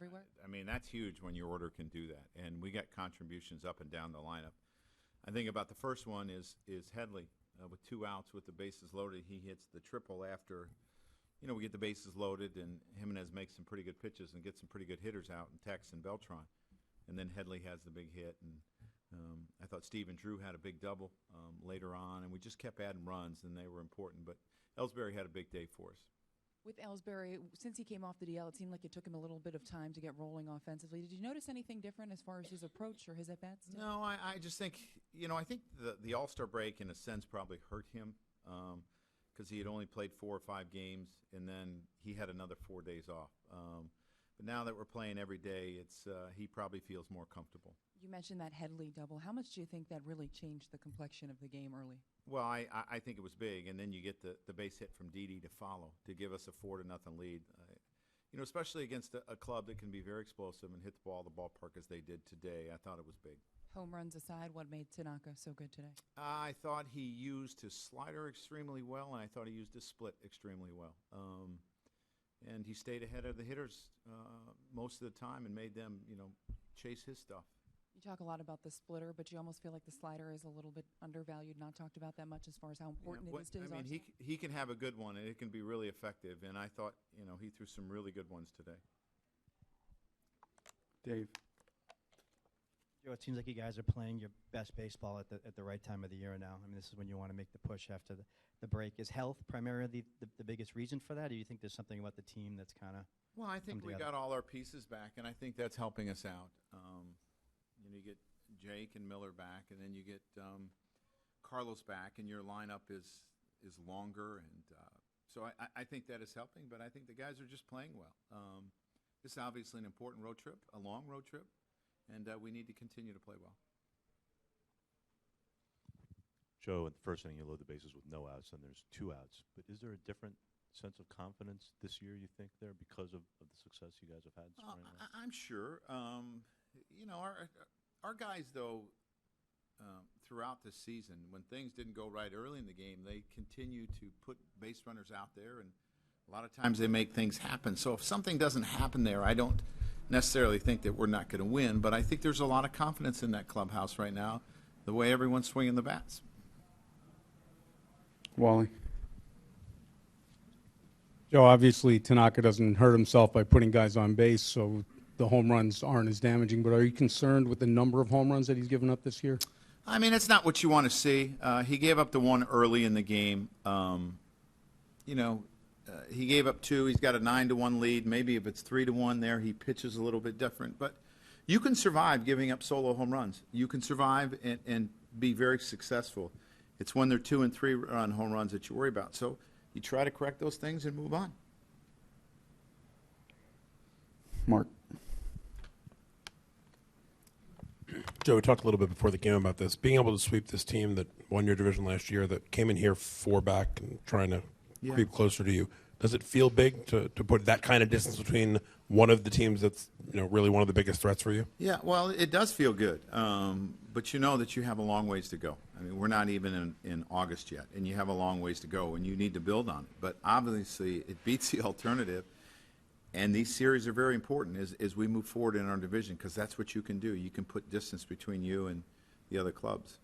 everywhere? I mean, that's huge when your order can do that. And we got contributions up and down the lineup. I think about the first one is Headley with 2 outs with the bases loaded. He hits the triple after, we get the bases loaded, and Jimenez makes some pretty good pitches and gets some pretty good hitters out, and Tex and Beltran. And then Headley has the big hit. And I thought Steve and Drew had a big double later on, and we just kept adding runs, and they were important. But Ellsbury had a big day for us. With Ellsbury, since he came off the DL, it seemed like it took him a little bit of time to get rolling offensively. Did you notice anything different as far as his approach or his at-bats? No, I just think, I think the All-Star break, in a sense, probably hurt him because he had only played 4 or 5 games, and then he had another 4 days off. But now that we're playing every day, he probably feels more comfortable. You mentioned that Headley double. How much do you think that really changed the complexion of the game early? Well, I think it was big, and then you get the base hit from Didi to follow to give us a 4-0 lead. Especially against a club that can be very explosive and hit the ball the ballpark as they did today. I thought it was big. Home runs aside, what made Tanaka so good today? I thought he used his slider extremely well, and I thought he used his split extremely well. And he stayed ahead of the hitters most of the time and made them, chase his stuff. You talk a lot about the splitter, but you almost feel like the slider is a little bit undervalued, not talked about that much as far as how important it is to his arsenal. He can have a good one, and it can be really effective. And I thought, he threw some really good ones today. Dave. Joe, it seems like you guys are playing your best baseball at the right time of the year now. I mean, this is when you want to make the push after the break. Is health primarily the biggest reason for that, or do you think there's something about the team that's kind of Well, I think we got all our pieces back, and I think that's helping us out. You get Jake and Miller back, and then you get Carlos back, and your lineup is longer. And so I think that is helping, but I think the guys are just playing well. This is obviously an important road trip, a long road trip, and we need to continue to play well. Joe, in the first inning, you load the bases with no outs, and there's 2 outs. But is there a different sense of confidence this year, you think, there because of the success you guys have had? I'm sure. Our guys, though, throughout the season, when things didn't go right early in the game, they continue to put base runners out there, and a lot of times they make things happen. So if something doesn't happen there, I don't necessarily think that we're not going to win, but I think there's a lot of confidence in that clubhouse right now, the way everyone's swinging the bats. Wally. Joe, obviously Tanaka doesn't hurt himself by putting guys on base, so the home runs aren't as damaging, but are you concerned with the number of home runs that he's given up this year? I mean, it's not what you want to see. He gave up the one early in the game. He gave up 2. He's got a 9-1 lead. Maybe if it's 3-1 there, he pitches a little bit different. But you can survive giving up solo home runs. You can survive and be very successful. It's when they're 2- and 3-run home runs that you worry about. So you try to correct those things and move on. Mark. Joe, we talked a little bit before the game about this. Being able to sweep this team that won your division last year, that came in here 4 back and trying to creep closer to you, does it feel big to put that kind of distance between one of the teams that's really one of the biggest threats for you? Yeah, well, it does feel good. But you know that you have a long ways to go. I mean, we're not even in August yet, and you have a long ways to go, and you need to build on it. But obviously, it beats the alternative. And these series are very important as we move forward in our division, because that's what you can do. You can put distance between you and the other clubs.